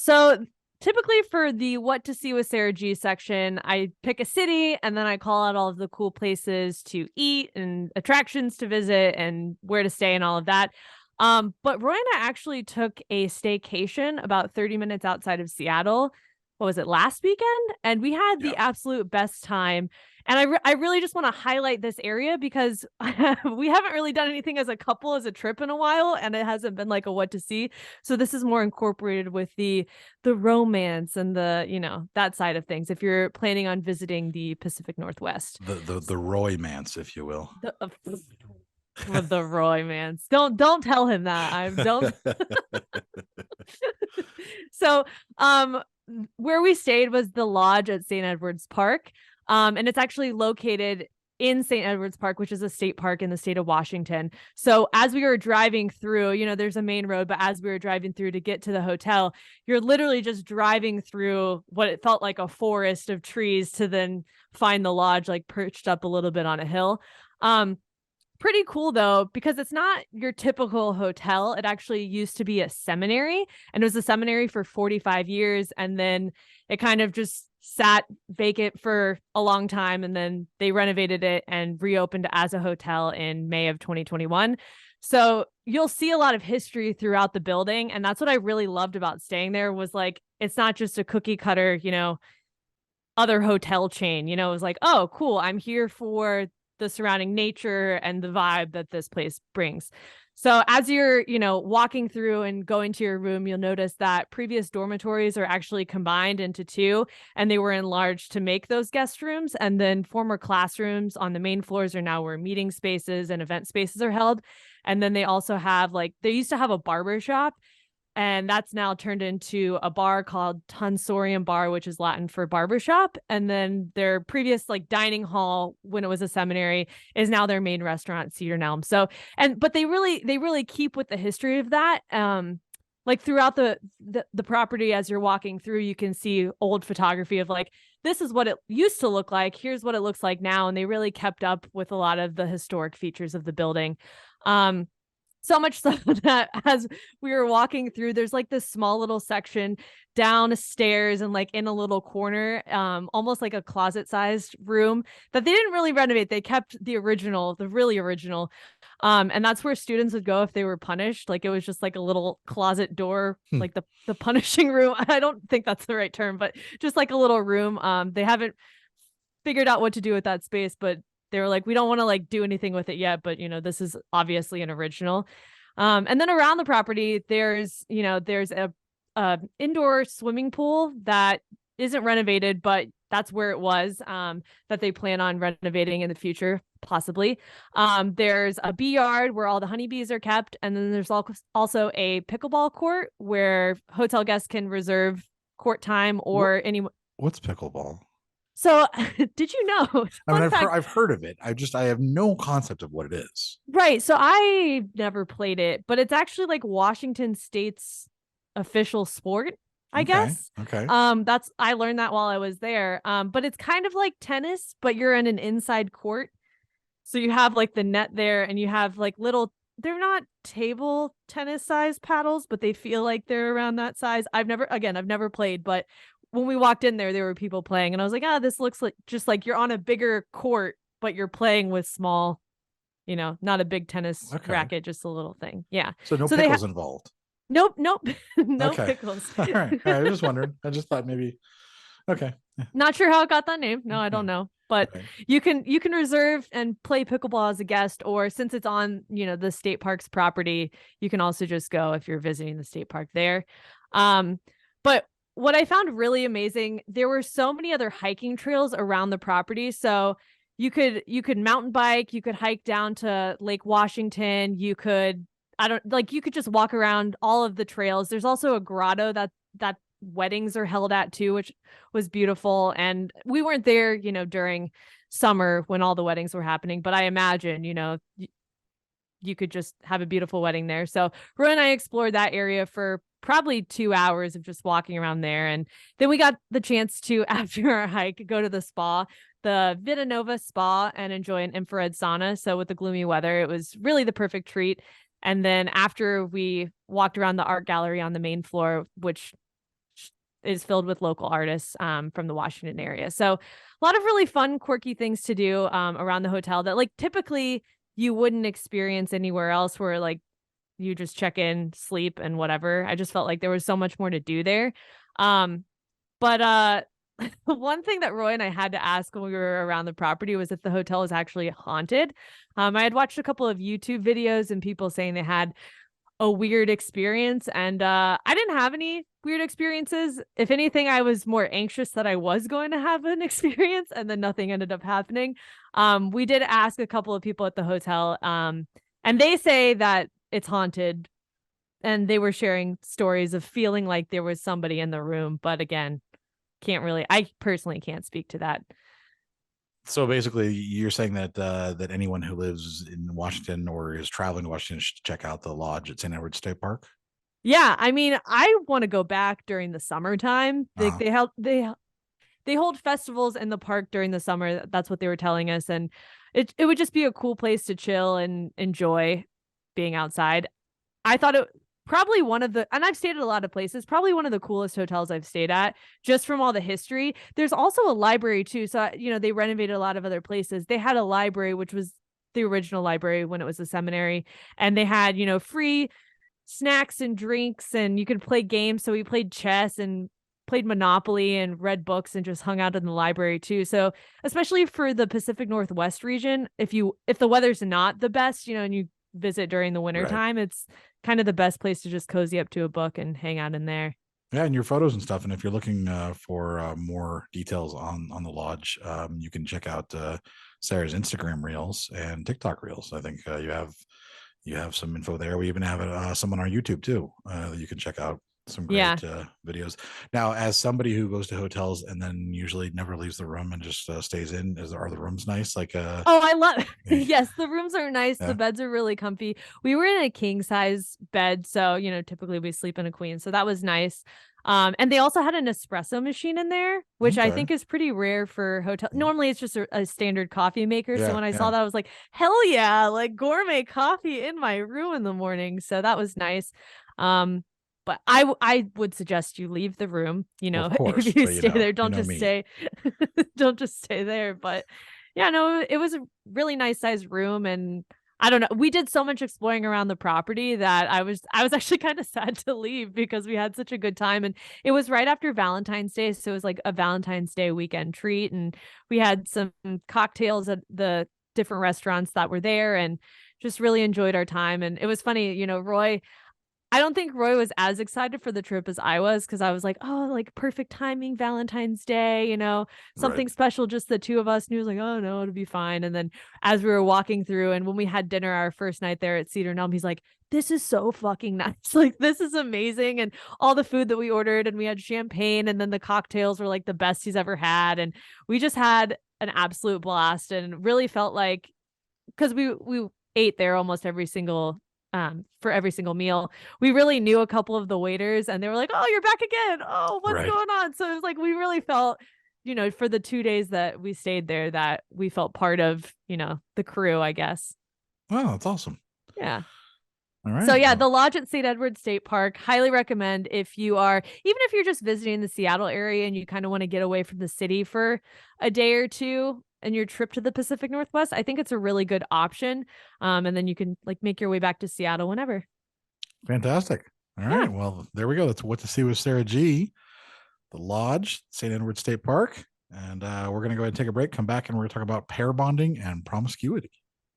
So typically for the what to see with Sarah G section, I pick a city and then I call out all of the cool places to eat and attractions to visit and where to stay and all of that. But Roy and I actually took a staycation about 30 minutes outside of Seattle. What was it, last weekend? And we had the Yeah. absolute best time. And I really just want to highlight this area because we haven't really done anything as a couple as a trip in a while, and it hasn't been like a what to see. So this is more incorporated with the romance and the, that side of things if you're planning on visiting the Pacific Northwest. The Roy Mance, if you will. The Roy Mans. Don't tell him that. I don't. So, where we stayed was the lodge at St. Edward's Park. And it's actually located in St. Edward's Park, which is a state park in the state of Washington. So as we were driving through, there's a main road, but as we were driving through to get to the hotel, you're literally just driving through what it felt like a forest of trees to then find the lodge, like perched up a little bit on a hill. Pretty cool though, because it's not your typical hotel. It actually used to be a seminary, and it was a seminary for 45 years. And then it kind of just sat vacant for a long time. And then they renovated it and reopened as a hotel in May of 2021. So you'll see a lot of history throughout the building. And that's what I really loved about staying there was like, it's not just a cookie cutter, other hotel chain. It was like, oh, cool. I'm here for the surrounding nature and the vibe that this place brings. So as you're, walking through and going to your room, you'll notice that previous dormitories are actually combined into two, and they were enlarged to make those guest rooms. And then former classrooms on the main floors are now where meeting spaces and event spaces are held. And then they also have they used to have a barber shop, and that's now turned into a bar called Tonsorium Bar, which is Latin for barbershop. And then their previous dining hall, when it was a seminary, is now their main restaurant, Cedar Elm. So, but they really keep with the history of that. Throughout the property, as you're walking through, you can see old photography of this is what it used to look like. Here's what it looks like now. And they really kept up with a lot of the historic features of the building. So much so that as we were walking through, there's this small little section downstairs and in a little corner, almost like a closet sized room that they didn't really renovate. They kept the really original. And that's where students would go if they were punished. It was just a little closet door, Hmm. the punishing room. I don't think that's the right term, but just a little room. They haven't figured out what to do with that space, but they were like, we don't want to do anything with it yet, but this is obviously an original. And then around the property, there's a indoor swimming pool that isn't renovated, but that's where it was, that they plan on renovating in the future, possibly. There's a bee yard where all the honeybees are kept. And then there's also a pickleball court where hotel guests can reserve court time or any. What's pickleball? So did you know? I mean, Fun fact. I've heard of it. I have no concept of what it is. Right. So I never played it, but it's actually Washington State's official sport, I Okay. guess. Okay. I learned that while I was there. But it's kind of like tennis, but you're in an inside court. So you have the net there, and you have little, they're not table tennis size paddles, but they feel like they're around that size. I've never played, but when we walked in there were people playing, and I was like, this looks like just you're on a bigger court, but you're playing with small, not a big tennis Okay. racket, just a little thing. Yeah. So no So pickles involved. nope, no Okay. pickles. All right. All right. I was just wondering. I just thought maybe. Okay. Not sure how it got that name. No, I Yeah. don't know. But Okay. you can reserve and play pickleball as a guest, or since it's on, the state park's property, you can also just go if you're visiting the state park there. But what I found really amazing, there were so many other hiking trails around the property. So you could mountain bike, you could hike down to Lake Washington, you could you could just walk around all of the trails. There's also a grotto that weddings are held at too, which was beautiful. And we weren't there, during summer when all the weddings were happening, but I imagine, you could just have a beautiful wedding there. So Roy and I explored that area for probably 2 hours of just walking around there. And then we got the chance to, after our hike, go to the spa, the Vita Nova spa, and enjoy an infrared sauna. So with the gloomy weather, it was really the perfect treat. And then after we walked around the art gallery on the main floor, which is filled with local artists from the Washington area. So a lot of really fun, quirky things to do around the hotel that like typically you wouldn't experience anywhere else, where like you just check in, sleep, and whatever. I just felt like there was so much more to do there. But one thing that Roy and I had to ask when we were around the property was if the hotel is actually haunted. I had watched a couple of YouTube videos and people saying they had a weird experience, and I didn't have any weird experiences. If anything, I was more anxious that I was going to have an experience, and then nothing ended up happening. We did ask a couple of people at the hotel, and they say that it's haunted, and they were sharing stories of feeling like there was somebody in the room. But again, I personally can't speak to that. So basically, you're saying that that anyone who lives in Washington or is traveling to Washington should check out the lodge at St. Edward State Park. Yeah, I mean, I want to go back during the summertime. Uh, They hold festivals in the park during the summer. That's what they were telling us, and it would just be a cool place to chill and enjoy being outside. I thought it probably one of the, and I've stayed at a lot of places, probably one of the coolest hotels I've stayed at, just from all the history. There's also a library too. So, they renovated a lot of other places. They had a library, which was the original library when it was a seminary. And they had, free snacks and drinks, and you could play games. So we played chess and played Monopoly and read books and just hung out in the library too. So especially for the Pacific Northwest region, if the weather's not the best, and you visit during the winter right. time, it's kind of the best place to just cozy up to a book and hang out in there. Yeah, and your photos and stuff. And if you're looking for more details on the lodge, you can check out Sarah's Instagram reels and TikTok reels. I think you have some info there. We even have some on our YouTube too that you can check out. Some great videos. Now, as somebody who goes to hotels and then usually never leaves the room and just stays in, are the rooms nice? Like, oh, I love. Yes, the rooms are nice. Yeah. The beds are really comfy. We were in a king size bed, so typically we sleep in a queen, so that was nice. And they also had an espresso machine in there, which I think is pretty rare for hotel. Normally it's just a standard coffee maker. So when I saw that, I was like, hell yeah, like gourmet coffee in my room in the morning. So that was nice. But I would suggest you leave the room, well, of course, if you stay there, don't just stay, don't just stay there. But yeah, no, it was a really nice sized room. And I don't know, we did so much exploring around the property that I was actually kind of sad to leave because we had such a good time. And it was right after Valentine's Day. So it was like a Valentine's Day weekend treat. And we had some cocktails at the different restaurants that were there and just really enjoyed our time. And it was funny, I don't think Roy was as excited for the trip as I was, because I was like, oh, like perfect timing, Valentine's Day, something special, just the two of us. And he was like, oh, no, it'll be fine. And then as we were walking through and when we had dinner our first night there at Cedar Elm, he's like, this is so fucking nice. Like, this is amazing. And all the food that we ordered, and we had champagne, and then the cocktails were like the best he's ever had. And we just had an absolute blast and really felt like, because we ate there almost for every single meal, we really knew a couple of the waiters, and they were like, oh, you're back again. Oh, what's going on? So it was like, we really felt, for the 2 days that we stayed there, that we felt part of, the crew, I guess. Wow, that's awesome. Yeah. All right. So yeah, the lodge at St. Edward State Park, highly recommend if you're just visiting the Seattle area and you kind of want to get away from the city for a day or two and your trip to the Pacific Northwest. I think it's a really good option. And then you can like make your way back to Seattle whenever. Fantastic. All right. Well, there we go. That's what to see with Sarah G. The lodge, St. Edward State Park. And we're going to go ahead and take a break, come back, and we're going to talk about pair bonding and promiscuity.